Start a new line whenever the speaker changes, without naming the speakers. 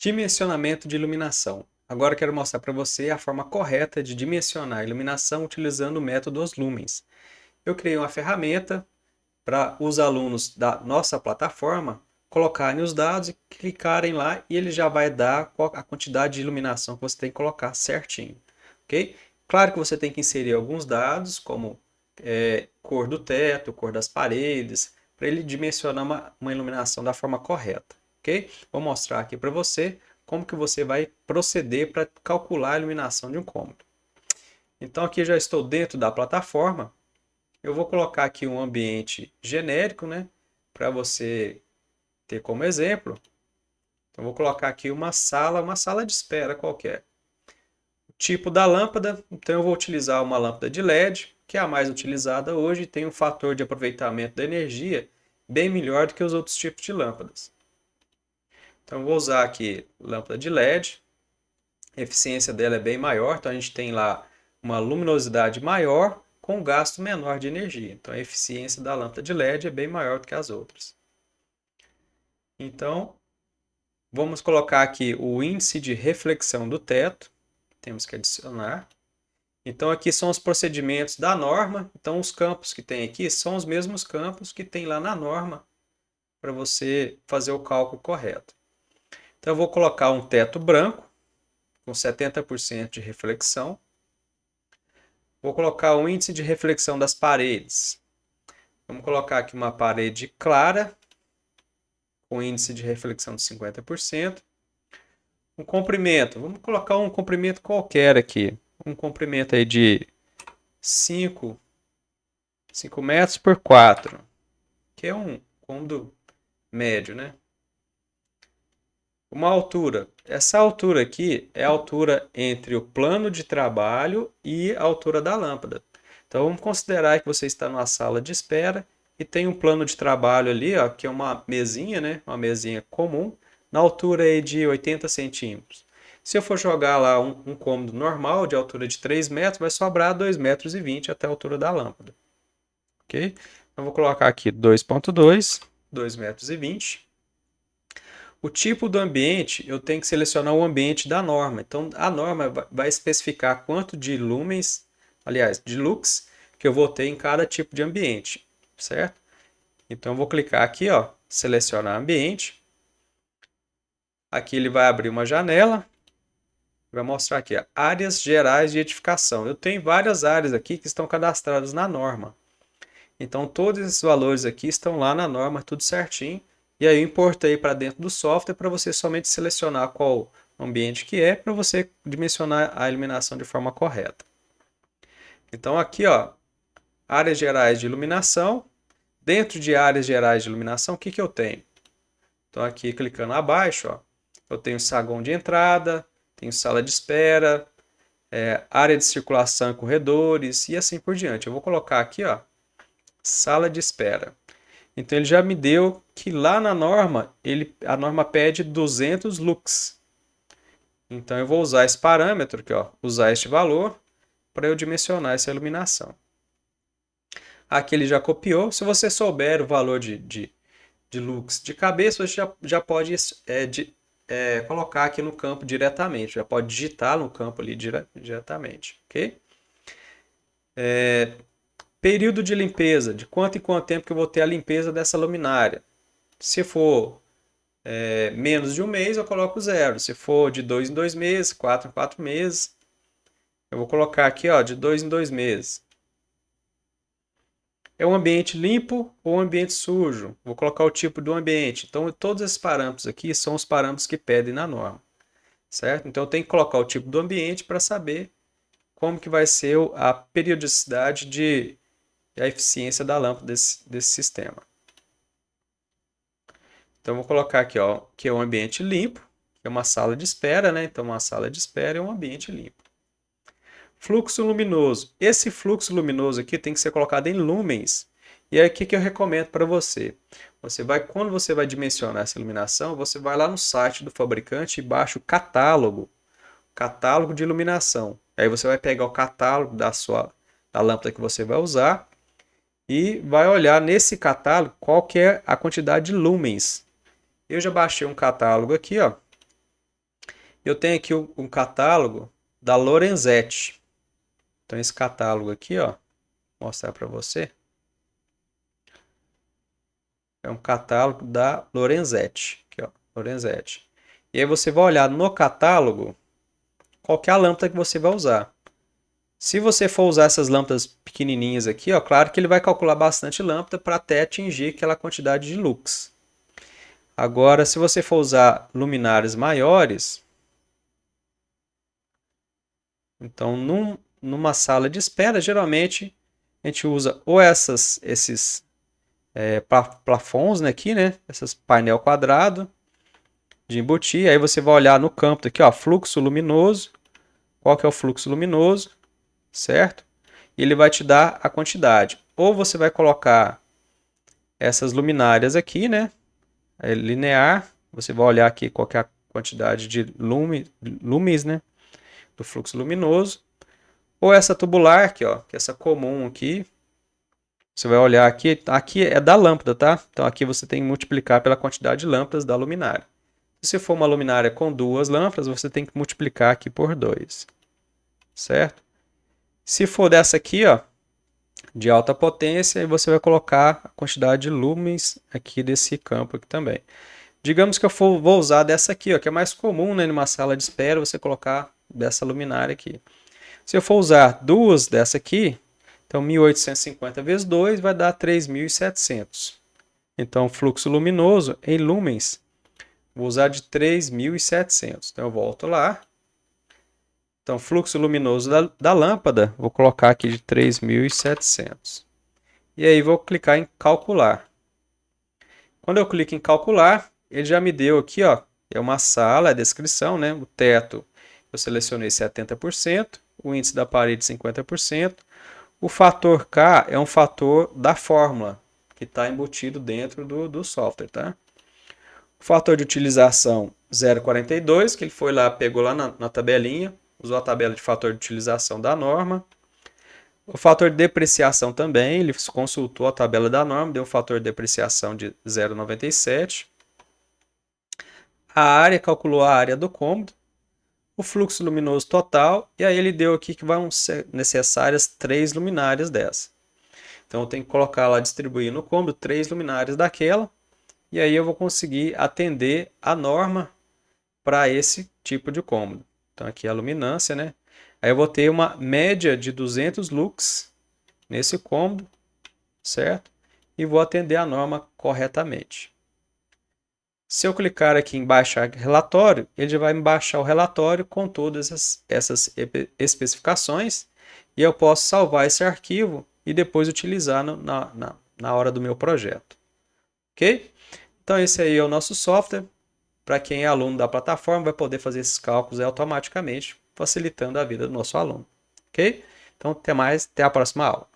Dimensionamento de iluminação. Agora eu quero mostrar para você a forma correta de dimensionar a iluminação utilizando o método dos lumens. Eu criei uma ferramenta para os alunos da nossa plataforma colocarem os dados e clicarem lá e ele já vai dar a quantidade de iluminação que você tem que colocar certinho, ok? Claro que você tem que inserir alguns dados, como cor do teto, cor das paredes, para ele dimensionar uma iluminação da forma correta, ok? Vou mostrar aqui para você como que você vai proceder para calcular a iluminação de um cômodo. Então aqui já estou dentro da plataforma. Eu vou colocar aqui um ambiente genérico, né, para você ter como exemplo. Então vou colocar aqui uma sala de espera qualquer. O tipo da lâmpada, então eu vou utilizar uma lâmpada de LED, que é a mais utilizada hoje e tem um fator de aproveitamento da energia bem melhor do que os outros tipos de lâmpadas. Então eu vou usar aqui lâmpada de LED, a eficiência dela é bem maior, então a gente tem lá uma luminosidade maior com gasto menor de energia. Então a eficiência da lâmpada de LED é bem maior do que as outras. Então vamos colocar aqui o índice de reflexão do teto, temos que adicionar. Então aqui são os procedimentos da norma, então os campos que tem aqui são os mesmos campos que tem lá na norma para você fazer o cálculo correto. Então eu vou colocar um teto branco com 70% de reflexão. Vou colocar o índice de reflexão das paredes. Vamos colocar aqui uma parede clara, com índice de reflexão de 50%. Um comprimento, vamos colocar um comprimento qualquer aqui. Um comprimento aí de 5 metros por 4, que é um cômodo médio, né? Uma altura. Essa altura aqui é a altura entre o plano de trabalho e a altura da lâmpada. Então vamos considerar que você está numa sala de espera e tem um plano de trabalho ali, ó, que é uma mesinha, né? Uma mesinha comum, na altura aí de 80 centímetros. Se eu for jogar lá um cômodo normal de altura de 3 metros, vai sobrar 2,20 metros até a altura da lâmpada. Ok? Então vou colocar aqui 2,2, 2,20 metros. O tipo do ambiente, eu tenho que selecionar o ambiente da norma. Então, a norma vai especificar quanto de lumens, aliás, de lux, que eu vou ter em cada tipo de ambiente, certo? Então, eu vou clicar aqui, ó, selecionar ambiente. Aqui ele vai abrir uma janela, vai mostrar aqui, ó, áreas gerais de edificação. Eu tenho várias áreas aqui que estão cadastradas na norma. Então, todos esses valores aqui estão lá na norma, tudo certinho. E aí eu importei para dentro do software para você somente selecionar qual ambiente que é para você dimensionar a iluminação de forma correta. Então aqui, ó, áreas gerais de iluminação. Dentro de áreas gerais de iluminação, o que que eu tenho? Então aqui clicando abaixo, ó, eu tenho saguão de entrada, tenho sala de espera, área de circulação e corredores e assim por diante. Eu vou colocar aqui, ó, sala de espera. Então ele já me deu que lá na norma, a norma pede 200 lux. Então eu vou usar esse parâmetro aqui, ó, usar este valor para eu dimensionar essa iluminação. Aqui ele já copiou. Se você souber o valor de lux de cabeça, você já pode colocar aqui no campo diretamente. Já pode digitar no campo ali diretamente. Ok? Período de limpeza. De quanto em quanto tempo que eu vou ter a limpeza dessa luminária. Se for menos de um mês, eu coloco zero. Se for de 2 em 2 meses, 4 em 4 meses, eu vou colocar aqui, ó, de 2 em 2 meses. É um ambiente limpo ou um ambiente sujo? Vou colocar o tipo do ambiente. Então, todos esses parâmetros aqui são os parâmetros que pedem na norma, certo? Então, eu tenho que colocar o tipo do ambiente para saber como que vai ser a periodicidade e a eficiência da lâmpada desse sistema. Então, vou colocar aqui, ó, que é um ambiente limpo, que é uma sala de espera, né? Então, uma sala de espera é um ambiente limpo. Fluxo luminoso. Esse fluxo luminoso aqui tem que ser colocado em lumens. E aí, o que eu recomendo para você? Quando você vai dimensionar essa iluminação, você vai lá no site do fabricante e baixa o catálogo de iluminação. Aí você vai pegar o catálogo da lâmpada que você vai usar e vai olhar nesse catálogo qual que é a quantidade de lumens. Eu já baixei um catálogo aqui, ó. Eu tenho aqui um catálogo da Lorenzetti. Então esse catálogo aqui, ó, vou mostrar para você. É um catálogo da Lorenzetti, aqui, ó, Lorenzetti. E aí você vai olhar no catálogo qual que é a lâmpada que você vai usar. Se você for usar essas lâmpadas pequenininhas aqui, ó, claro que ele vai calcular bastante lâmpada para até atingir aquela quantidade de lux. Agora, se você for usar luminárias maiores, então numa sala de espera, geralmente a gente usa ou esses plafons, né, aqui, né, esses painel quadrado de embutir. Aí você vai olhar no campo aqui, ó, fluxo luminoso. Qual que é o fluxo luminoso, certo? E ele vai te dar a quantidade. Ou você vai colocar essas luminárias aqui, né? É linear. Você vai olhar aqui qual que é a quantidade de lumens, né? Do fluxo luminoso. Ou essa tubular aqui, ó, que é essa comum aqui. Você vai olhar aqui, aqui é da lâmpada, tá? Então aqui você tem que multiplicar pela quantidade de lâmpadas da luminária. Se for uma luminária com 2 lâmpadas, você tem que multiplicar aqui por 2, certo? Se for dessa aqui, ó, de alta potência, você vai colocar a quantidade de lumens aqui desse campo aqui também. Digamos que vou usar dessa aqui, ó, que é mais comum, né, numa sala de espera você colocar dessa luminária aqui. Se eu for usar duas dessa aqui, então 1850 vezes 2 vai dar 3700. Então, fluxo luminoso em lumens, vou usar de 3700. Então, eu volto lá. Então, fluxo luminoso da lâmpada, vou colocar aqui de 3700. E aí, vou clicar em calcular. Quando eu clico em calcular, ele já me deu aqui, ó, é uma sala, é a descrição, né? O teto, eu selecionei 70%, o índice da parede 50%. O fator K é um fator da fórmula, que está embutido dentro do software, tá? O fator de utilização 0,42, que ele foi lá, pegou lá na tabelinha, usou a tabela de fator de utilização da norma. O fator de depreciação também, ele consultou a tabela da norma, deu um fator de depreciação de 0,97. A área, calculou a área do cômodo. O fluxo luminoso total, e aí ele deu aqui que vão ser necessárias 3 luminárias dessa. Então eu tenho que colocar lá, distribuir no cômodo 3 luminárias daquela, e aí eu vou conseguir atender a norma para esse tipo de cômodo. Então aqui a luminância, né? Aí eu vou ter uma média de 200 lux nesse cômodo, certo? E vou atender a norma corretamente. Se eu clicar aqui em baixar relatório, ele já vai me baixar o relatório com todas essas especificações e eu posso salvar esse arquivo e depois utilizar na hora do meu projeto. Ok? Então esse aí é o nosso software. Para quem é aluno da plataforma, vai poder fazer esses cálculos automaticamente, facilitando a vida do nosso aluno. Ok? Então até mais, até a próxima aula.